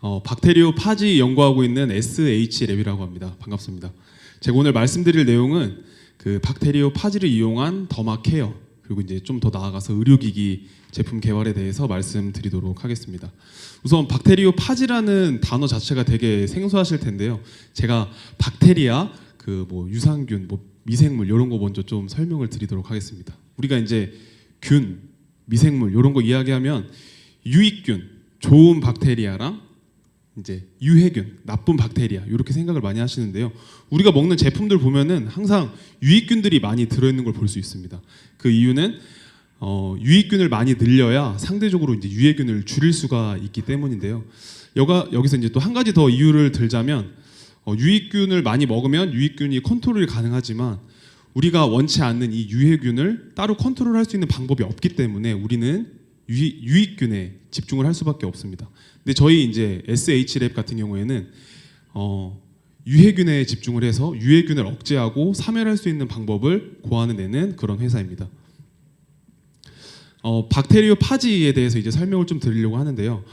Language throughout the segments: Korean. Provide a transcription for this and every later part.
박테리오 파지 연구하고 있는 SH랩이라고 합니다. 반갑습니다. 제가 오늘 말씀드릴 내용은 그 박테리오 파지를 이용한 더마 케어 그리고 이제 좀 더 나아가서 의료기기 제품 개발에 대해서 말씀드리도록 하겠습니다. 우선 박테리오 파지라는 단어 자체가 되게 생소하실 텐데요. 제가 박테리아 그 뭐 유산균, 뭐 미생물 이런 거 먼저 좀 설명을 드리도록 하겠습니다. 우리가 이제 균, 미생물 이런 거 이야기하면 유익균, 좋은 박테리아랑 이제 유해균, 나쁜 박테리아 이렇게 생각을 많이 하시는데요. 우리가 먹는 제품들 보면은 항상 유익균들이 많이 들어있는 걸 볼 수 있습니다. 그 이유는 유익균을 많이 늘려야 상대적으로 이제 유해균을 줄일 수가 있기 때문인데요. 여기서 이제 또 한 가지 더 이유를 들자면 유익균을 많이 먹으면 유익균이 컨트롤이 가능하지만 우리가 원치 않는 이 유해균을 따로 컨트롤할 수 있는 방법이 없기 때문에 우리는 유익균에 집중을 할 수밖에 없습니다. 근데 저희 이제 SH랩 같은 경우에는 유해균에 집중을 해서 유해균을 억제하고 사멸할 수 있는 방법을 고안해내는 그런 회사입니다. 박테리오 파지에 대해서 이제 설명을 좀 드리려고 하는데요.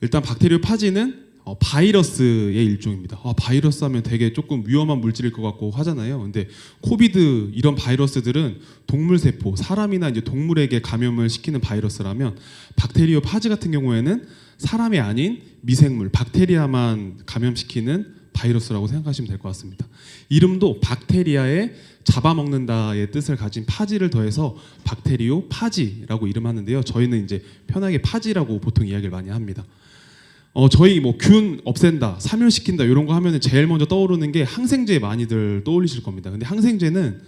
일단 박테리오 파지는 바이러스의 일종입니다. 바이러스 하면 되게 조금 위험한 물질일 것 같고 하잖아요. 근데 코비드 이런 바이러스들은 동물 세포, 사람이나 이제 동물에게 감염을 시키는 바이러스라면 박테리오 파지 같은 경우에는 사람이 아닌 미생물, 박테리아만 감염시키는 바이러스라고 생각하시면 될 것 같습니다. 이름도 박테리아에 잡아먹는다의 뜻을 가진 파지를 더해서 박테리오 파지라고 이름하는데요. 저희는 이제 편하게 파지라고 보통 이야기를 많이 합니다. 저희 뭐 균 없앤다, 사멸시킨다 이런 거 하면은 제일 먼저 떠오르는 게 항생제 많이들 떠올리실 겁니다. 근데 항생제는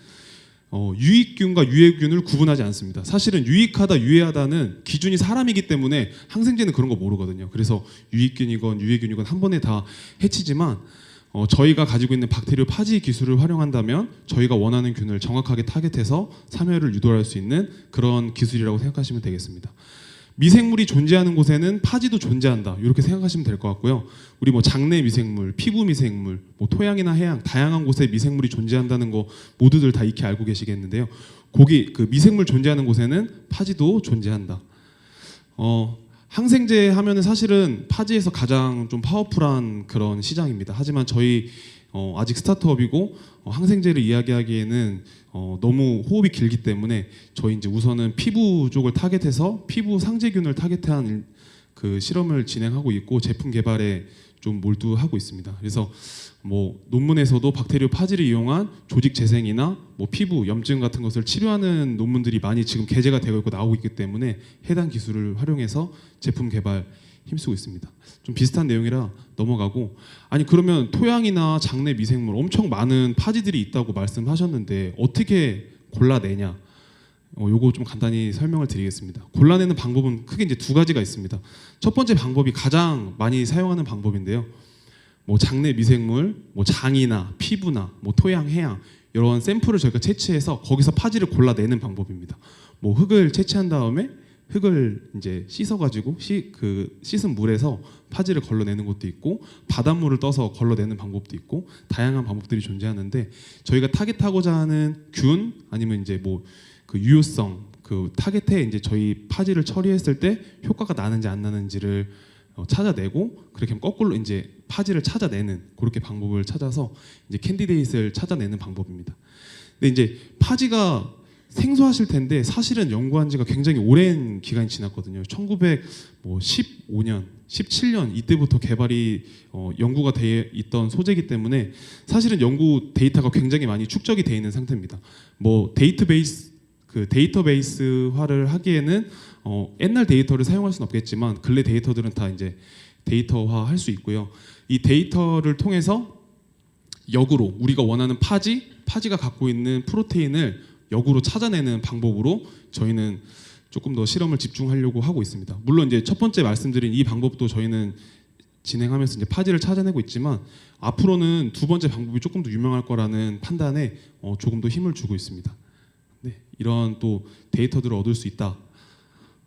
유익균과 유해균을 구분하지 않습니다. 사실은 유익하다, 유해하다는 기준이 사람이기 때문에 항생제는 그런 거 모르거든요. 그래서 유익균이건 유해균이건 한 번에 다 해치지만 저희가 가지고 있는 박테리오 파지 기술을 활용한다면 저희가 원하는 균을 정확하게 타겟해서 사멸을 유도할 수 있는 그런 기술이라고 생각하시면 되겠습니다. 미생물이 존재하는 곳에는 파지도 존재한다 이렇게 생각하시면 될 것 같고요. 우리 뭐 장내 미생물, 피부 미생물, 뭐 토양이나 해양 다양한 곳에 미생물이 존재한다는 거 모두들 다 익히 알고 계시겠는데요. 거기 그 미생물 존재하는 곳에는 파지도 존재한다. 항생제 하면은 사실은 파지에서 가장 좀 파워풀한 그런 시장입니다. 하지만 저희 아직 스타트업이고 항생제를 이야기하기에는 너무 호흡이 길기 때문에 저희 이제 우선은 피부 쪽을 타겟해서 피부 상재균을 타겟한 그 실험을 진행하고 있고 제품 개발에 좀 몰두하고 있습니다. 그래서 뭐 논문에서도 박테리오 파지를 이용한 조직 재생이나 뭐 피부 염증 같은 것을 치료하는 논문들이 많이 지금 게재가 되고 있고 나오고 있기 때문에 해당 기술을 활용해서 제품 개발 힘쓰고 있습니다. 좀 비슷한 내용이라 넘어가고, 아니 그러면 토양이나 장내 미생물 엄청 많은 파지들이 있다고 말씀하셨는데 어떻게 골라내냐? 요거 좀 간단히 설명을 드리겠습니다. 골라내는 방법은 크게 이제 두 가지가 있습니다. 첫 번째 방법이 가장 많이 사용하는 방법인데요. 뭐 장내 미생물, 뭐 장이나 피부나 뭐 토양, 해양 이런 샘플을 저희가 채취해서 거기서 파지를 골라내는 방법입니다. 뭐 흙을 채취한 다음에 흙을 이제 씻어가지고 씻은 물에서 파지를 걸러내는 것도 있고 바닷물을 떠서 걸러내는 방법도 있고 다양한 방법들이 존재하는데 저희가 타겟하고자 하는 균 아니면 이제 뭐 그 유효성 그 타겟에 이제 저희 파지를 처리했을 때 효과가 나는지 안 나는지를 찾아내고 그렇게 하면 거꾸로 이제 파지를 찾아내는 그렇게 방법을 찾아서 이제 캔디데이트를 찾아내는 방법입니다. 근데 이제 파지가 생소하실 텐데 사실은 연구한 지가 굉장히 오랜 기간이 지났거든요. 1915년, 17년 이때부터 개발이 연구가 돼 있던 소재이기 때문에 사실은 연구 데이터가 굉장히 많이 축적이 돼 있는 상태입니다. 뭐 데이터베이스화를 하기에는 옛날 데이터를 사용할 수는 없겠지만 근래 데이터들은 다 이제 데이터화할 수 있고요. 이 데이터를 통해서 역으로 우리가 원하는 파지가 갖고 있는 프로테인을 역으로 찾아내는 방법으로 저희는 조금 더 실험을 집중하려고 하고 있습니다. 물론 이제 첫 번째 말씀드린 이 방법도 저희는 진행하면서 이제 파지를 찾아내고 있지만 앞으로는 두 번째 방법이 조금 더 유명할 거라는 판단에 조금 더 힘을 주고 있습니다. 네, 이런 또 데이터들을 얻을 수 있다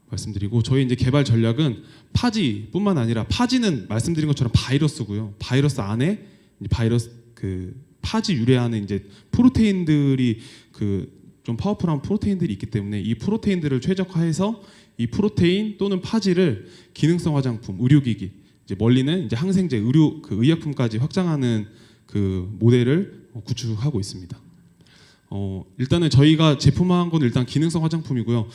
말씀드리고 저희 이제 개발 전략은 파지뿐만 아니라 파지는 말씀드린 것처럼 바이러스고요. 바이러스 안에 바이러스 그 파지 유래하는 이제 프로테인들이 그 좀 파워풀한 프로테인들이 있기 때문에 이 프로테인들을 최적화해서 이 프로테인 또는 파지를 기능성 화장품, 의료기기 이제 멀리는 이제 항생제, 의료 그 의약품까지 확장하는 그 모델을 구축하고 있습니다. 일단은 저희가 제품화한 건 일단 기능성 화장품이고요.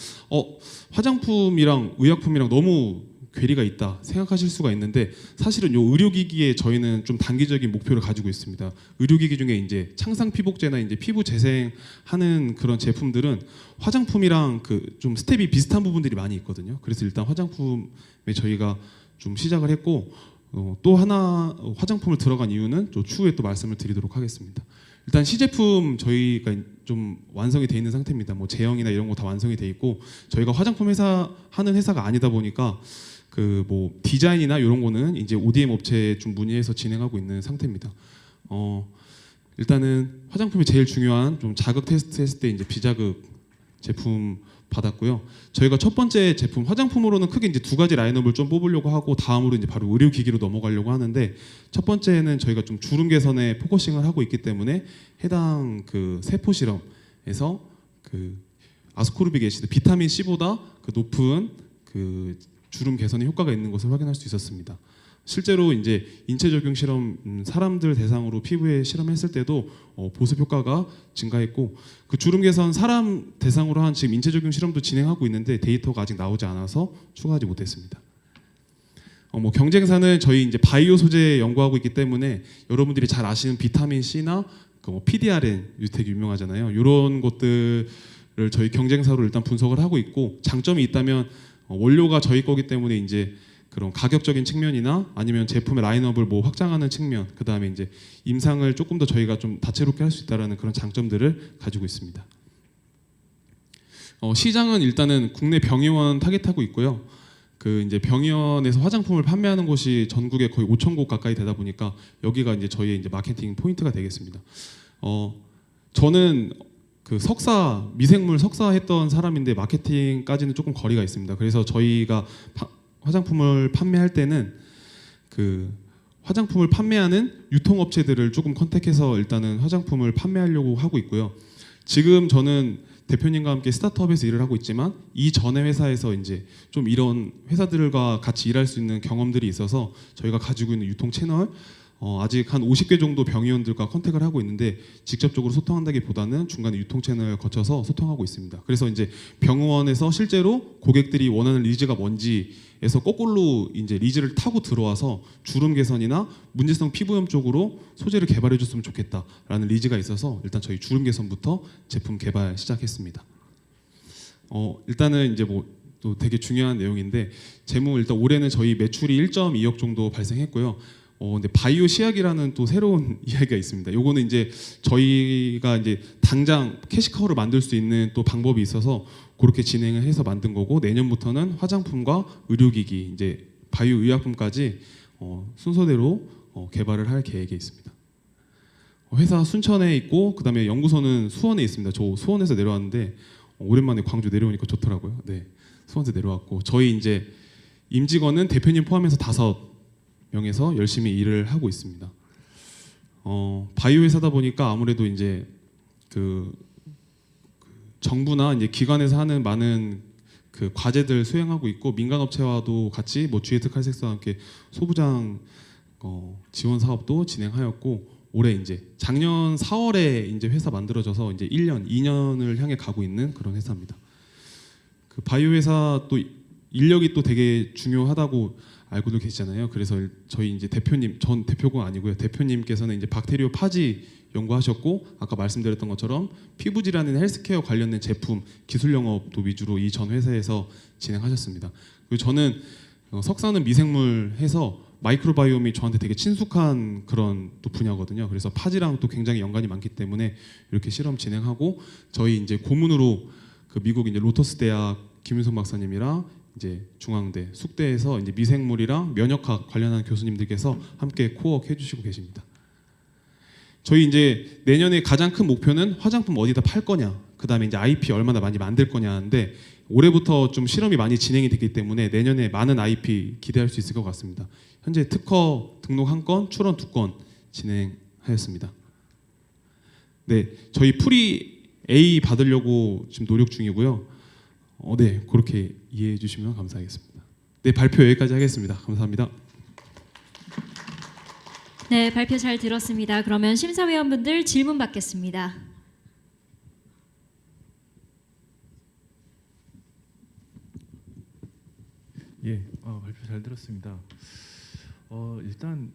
화장품이랑 의약품이랑 너무 괴리가 있다 생각하실 수가 있는데 사실은 요 의료기기에 저희는 좀 단기적인 목표를 가지고 있습니다. 의료기기 중에 이제 창상 피복제나 이제 피부 재생하는 그런 제품들은 화장품이랑 그 좀 스텝이 비슷한 부분들이 많이 있거든요. 그래서 일단 화장품에 저희가 좀 시작을 했고 또 하나 화장품을 들어간 이유는 또 추후에 또 말씀을 드리도록 하겠습니다. 일단 시제품 저희가 좀 완성이 돼 있는 상태입니다. 뭐 제형이나 이런 거 다 완성이 돼 있고 저희가 화장품 회사 하는 회사가 아니다 보니까 그 뭐 디자인이나 이런 거는 이제 ODM 업체에 좀 문의해서 진행하고 있는 상태입니다. 일단은 화장품이 제일 중요한 좀 자극 테스트 했을 때 이제 비자극 제품 받았고요. 저희가 첫 번째 제품 화장품으로는 크게 이제 두 가지 라인업을 좀 뽑으려고 하고 다음으로 이제 바로 의료기기로 넘어가려고 하는데 첫 번째는 저희가 좀 주름 개선에 포커싱을 하고 있기 때문에 해당 그 세포 실험에서 그 아스코르빅 애시드 비타민 C보다 그 높은 그 주름 개선에 효과가 있는 것을 확인할 수 있었습니다. 실제로 이제 인체 적용 실험 사람들 대상으로 피부에 실험했을 때도 보습 효과가 증가했고 그 주름 개선 사람 대상으로 한 지금 인체 적용 실험도 진행하고 있는데 데이터가 아직 나오지 않아서 추가하지 못했습니다. 뭐 경쟁사는 저희 이제 바이오 소재 연구하고 있기 때문에 여러분들이 잘 아시는 비타민 C나 그 뭐 PDRN 되게 유명하잖아요. 이런 것들을 저희 경쟁사로 일단 분석을 하고 있고 장점이 있다면 원료가 저희 거기 때문에 이제 그런 가격적인 측면이나 아니면 제품의 라인업을 뭐 확장하는 측면, 그 다음에 이제 임상을 조금 더 저희가 좀 다채롭게 할 수 있다라는 그런 장점들을 가지고 있습니다. 시장은 일단은 국내 병의원 타겟하고 있고요. 그 이제 병의원에서 화장품을 판매하는 곳이 전국에 거의 5천 곳 가까이 되다 보니까 여기가 이제 저희의 이제 마케팅 포인트가 되겠습니다. 저는 그 미생물 석사 했던 사람인데 마케팅까지는 조금 거리가 있습니다. 그래서 저희가 화장품을 판매할 때는 그 화장품을 판매하는 유통업체들을 조금 컨택해서 일단은 화장품을 판매하려고 하고 있고요. 지금 저는 대표님과 함께 스타트업에서 일을 하고 있지만 이전의 회사에서 이제 좀 이런 회사들과 같이 일할 수 있는 경험들이 있어서 저희가 가지고 있는 유통 채널 아직 한 50개 정도 병의원들과 컨택을 하고 있는데 직접적으로 소통한다기보다는 중간에 유통 채널을 거쳐서 소통하고 있습니다. 그래서 이제 병의원에서 실제로 고객들이 원하는 리즈가 뭔지에서 거꾸로 이제 리즈를 타고 들어와서 주름 개선이나 문제성 피부염 쪽으로 소재를 개발해 줬으면 좋겠다라는 리즈가 있어서 일단 저희 주름 개선부터 제품 개발 시작했습니다. 일단은 이제 뭐 또 되게 중요한 내용인데 일단 올해는 저희 매출이 1.2억 정도 발생했고요. 근데 바이오 시약이라는 또 새로운 이야기가 있습니다. 요거는 이제 저희가 이제 당장 캐시카우를 만들 수 있는 또 방법이 있어서 그렇게 진행을 해서 만든 거고 내년부터는 화장품과 의료기기 이제 바이오 의약품까지 순서대로 개발을 할 계획에 있습니다. 회사 순천에 있고 그다음에 연구소는 수원에 있습니다. 저 수원에서 내려왔는데 오랜만에 광주 내려오니까 좋더라고요. 네, 수원에서 내려왔고 저희 이제 임직원은 대표님 포함해서 5명에서 열심히 일을 하고 있습니다. 바이오 회사다 보니까 아무래도 이제 그 정부나 이제 기관에서 하는 많은 그 과제들 수행하고 있고 민간 업체와도 같이 뭐 GX칼색스와 함께 소부장 지원 사업도 진행하였고 올해 이제 작년 4월에 이제 회사 만들어져서 이제 1년, 2년을 향해 가고 있는 그런 회사입니다. 그 바이오 회사 또 인력이 또 되게 중요하다고 알고도 계시잖아요. 그래서 저희 이제 대표님, 전 대표가 아니고요. 대표님께서는 이제 박테리오 파지 연구하셨고 아까 말씀드렸던 것처럼 피부 질환이나 헬스케어 관련된 제품 기술 영업도 위주로 이 전 회사에서 진행하셨습니다. 그리고 저는 석사는 미생물 해서 마이크로바이옴이 저한테 되게 친숙한 그런 또 분야거든요. 그래서 파지랑 또 굉장히 연관이 많기 때문에 이렇게 실험 진행하고 저희 이제 고문으로 그 미국 이제 로터스 대학 김윤성 박사님이랑 이제 중앙대, 숙대에서 이제 미생물이랑 면역학 관련한 교수님들께서 함께 코워크 해주시고 계십니다. 저희 이제 내년에 가장 큰 목표는 화장품 어디다 팔 거냐, 그 다음에 이제 IP 얼마나 많이 만들 거냐인데 올해부터 좀 실험이 많이 진행이 됐기 때문에 내년에 많은 IP 기대할 수 있을 것 같습니다. 현재 특허 등록 1건, 출원 2건 진행하였습니다. 네, 저희 프리 A 받으려고 지금 노력 중이고요. 네, 그렇게 이해해 주시면 감사하겠습니다. 네, 발표 여기까지 하겠습니다. 감사합니다. 네, 발표 잘 들었습니다. 그러면 심사위원분들 질문 받겠습니다. 예, 발표 잘 들었습니다. 일단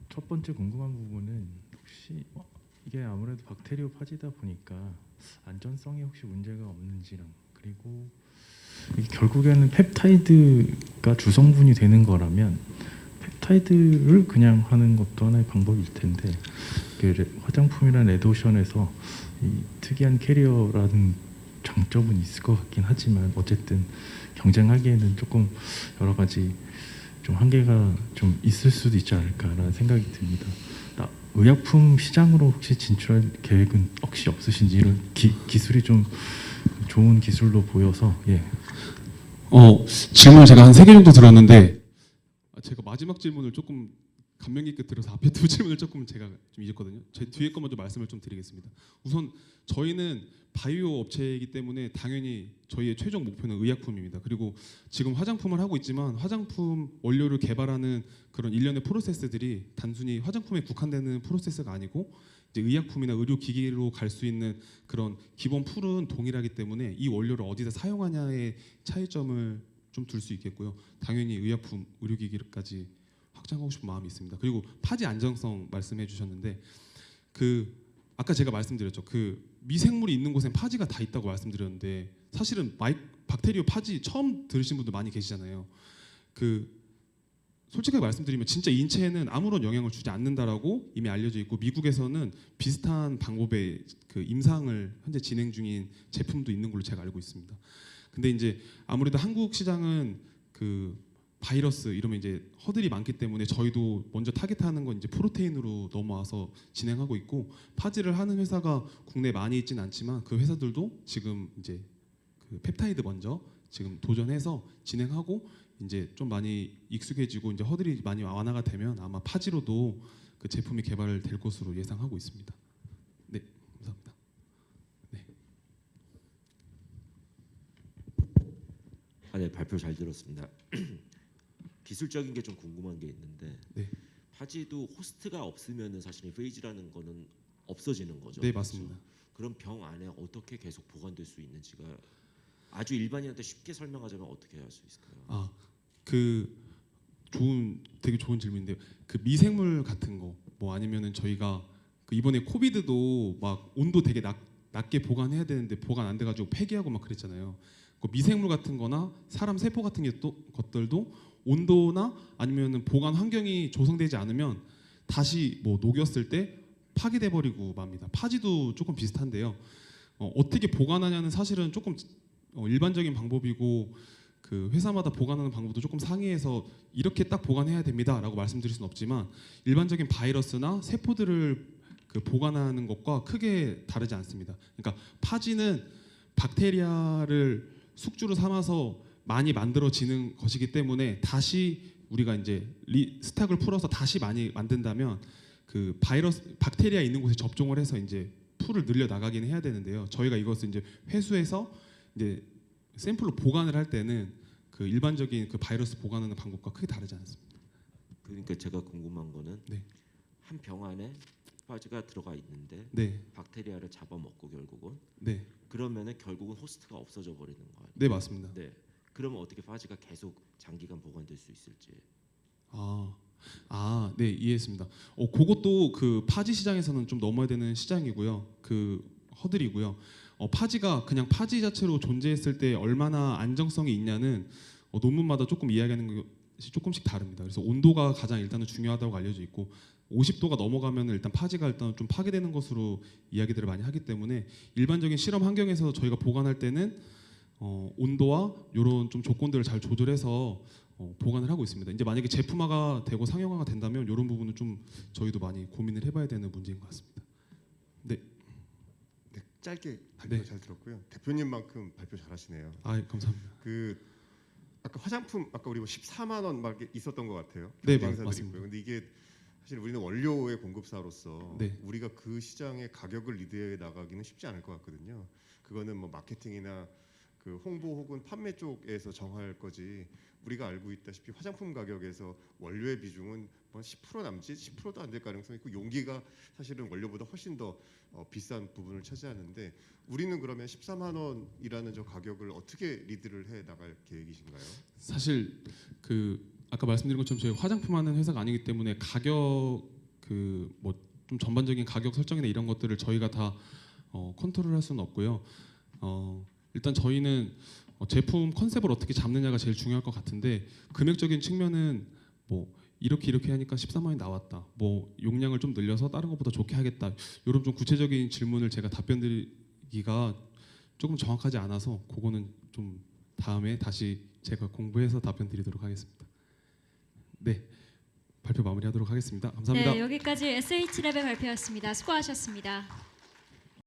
첫 번째 궁금한 부분은 혹시 이게 아무래도 박테리오 파지다 보니까 안전성에 혹시 문제가 없는지랑, 그리고 이게 결국에는 펩타이드가 주성분이 되는 거라면 펩타이드를 그냥 하는 것도 하나의 방법일 텐데, 화장품이란 레드오션에서 이 특이한 캐리어라는 장점은 있을 것 같긴 하지만 어쨌든 경쟁하기에는 조금 여러 가지 좀 한계가 좀 있을 수도 있지 않을까라는 생각이 듭니다. 의약품 시장으로 혹시 진출할 계획은 혹시 없으신지, 이런 기술이 좀 좋은 기술로 보여서. 예. 질문 제가 한 3개 정도 들었는데 제가 마지막 질문을 조금 감명 깊게 들어서 앞에 두 질문을 조금 제가 좀 잊었거든요. 제 뒤에 거 먼저 말씀을 좀 드리겠습니다. 우선 저희는 바이오 업체이기 때문에 당연히 저희의 최종 목표는 의약품입니다. 그리고 지금 화장품을 하고 있지만 화장품 원료를 개발하는 그런 일련의 프로세스들이 단순히 화장품에 국한되는 프로세스가 아니고 이제 의약품이나 의료기기로 갈 수 있는 그런 기본 풀은 동일하기 때문에 이 원료를 어디다 사용하냐의 차이점을 좀 둘 수 있겠고요. 당연히 의약품, 의료기기까지 확장하고 싶은 마음이 있습니다. 그리고 파지 안정성 말씀해 주셨는데 아까 제가 말씀드렸죠. 미생물이 있는 곳엔 파지가 다 있다고 말씀드렸는데 사실은 박테리오 파지 처음 들으신 분들 많이 계시잖아요. 솔직하게 말씀드리면 진짜 인체에는 아무런 영향을 주지 않는다라고 이미 알려져 있고 미국에서는 비슷한 방법의 임상을 현재 진행 중인 제품도 있는 걸로 제가 알고 있습니다. 근데 이제 아무래도 한국 시장은 바이러스 이러면 이제 허들이 많기 때문에 저희도 먼저 타겟하는 건 이제 프로테인으로 넘어와서 진행하고 있고 파지를 하는 회사가 국내에 많이 있지는 않지만 그 회사들도 지금 이제 펩타이드 먼저 지금 도전해서 진행하고 이제 좀 많이 익숙해지고 이제 허들이 많이 완화가 되면 아마 파지로도 그 제품이 개발될 것으로 예상하고 있습니다. 네, 감사합니다. 네. 네, 발표 잘 들었습니다. 기술적인 게 좀 궁금한 게 있는데 네. 파지도 호스트가 없으면은 사실 페이지라는 거는 없어지는 거죠. 네, 맞습니다. 그럼 병 안에 어떻게 계속 보관될 수 있는지가 아주 일반인한테 쉽게 설명하자면 어떻게 할 수 있을까요? 되게 좋은 질문인데요. 미생물 같은 거 뭐 아니면은 저희가 이번에 코비드도 막 온도 되게 낮게 보관해야 되는데 보관 안 돼가지고 폐기하고 막 그랬잖아요. 미생물 같은 거나 사람 세포 같은 것들도 온도나 아니면은 보관 환경이 조성되지 않으면 다시 뭐 녹였을 때 파괴돼 버리고 맙니다. 파지도 조금 비슷한데요. 어떻게 보관하냐는 사실은 조금 일반적인 방법이고 회사마다 보관하는 방법도 조금 상이해서 이렇게 딱 보관해야 됩니다라고 말씀드릴 수는 없지만 일반적인 바이러스나 세포들을 보관하는 것과 크게 다르지 않습니다. 그러니까 파지는 박테리아를 숙주로 삼아서 많이 만들어지는 것이기 때문에 다시 우리가 이제 스탁을 풀어서 다시 많이 만든다면 박테리아 있는 곳에 접종을 해서 이제 풀을 늘려 나가긴 해야 되는데요. 저희가 이것을 이제 회수해서 이제 샘플로 보관을 할 때는 일반적인 바이러스 보관하는 방법과 크게 다르지 않습니다. 그러니까 제가 궁금한 거는 네. 한 병 안에 파지가 들어가 있는데 네. 박테리아를 잡아먹고 결국은 네. 그러면은 결국은 호스트가 없어져 버리는 거예요. 네, 맞습니다. 네. 그러면 어떻게 파지가 계속 장기간 보관될 수 있을지. 네, 이해했습니다. 그것도 파지 시장에서는 좀 넘어야 되는 시장이고요. 허들이고요. 파지가 그냥 파지 자체로 존재했을 때 얼마나 안정성이 있냐는 논문마다 조금 이야기하는 것이 조금씩 다릅니다. 그래서 온도가 가장 일단은 중요하다고 알려져 있고 50도가 넘어가면 일단 파지가 일단 좀 파괴되는 것으로 이야기들을 많이 하기 때문에 일반적인 실험 환경에서 저희가 보관할 때는 온도와 이런 좀 조건들을 잘 조절해서 보관을 하고 있습니다. 이제 만약에 제품화가 되고 상용화가 된다면 이런 부분은 좀 저희도 많이 고민을 해봐야 되는 문제인 것 같습니다. 네. 네, 짧게 발표 네. 잘 들었고요. 대표님만큼 발표 잘하시네요. 감사합니다. 아까 화장품 아까 우리 14만 원 막 있었던 것 같아요. 네, 경쟁사들이 맞습니다. 있고요. 근데 이게 사실 우리는 원료의 공급사로서 네. 우리가 그 시장의 가격을 리드해 나가기는 쉽지 않을 것 같거든요. 그거는 뭐 마케팅이나 그 홍보 혹은 판매 쪽에서 정할 거지 우리가 알고 있다시피 화장품 가격에서 원료의 비중은 뭐 10% 남짓 10%도 안 될 가능성이 있고 용기가 사실은 원료보다 훨씬 더 비싼 부분을 차지하는데 우리는 그러면 14만 원이라는 저 가격을 어떻게 리드를 해 나갈 계획이신가요? 사실 그 아까 말씀드린 것처럼 저희 화장품 하는 회사가 아니기 때문에 가격 그 뭐 좀 전반적인 가격 설정이나 이런 것들을 저희가 다 컨트롤할 수는 없고요. 일단 저희는 제품 컨셉을 어떻게 잡느냐가 제일 중요할 것 같은데 금액적인 측면은 뭐 이렇게 하니까 14만 원이 나왔다. 뭐 용량을 좀 늘려서 다른 것보다 좋게 하겠다. 이런 좀 구체적인 질문을 제가 답변드리기가 조금 정확하지 않아서 그거는 좀 다음에 다시 제가 공부해서 답변드리도록 하겠습니다. 네, 발표 마무리하도록 하겠습니다. 감사합니다. 네, 여기까지 SH랩의 발표였습니다. 수고하셨습니다.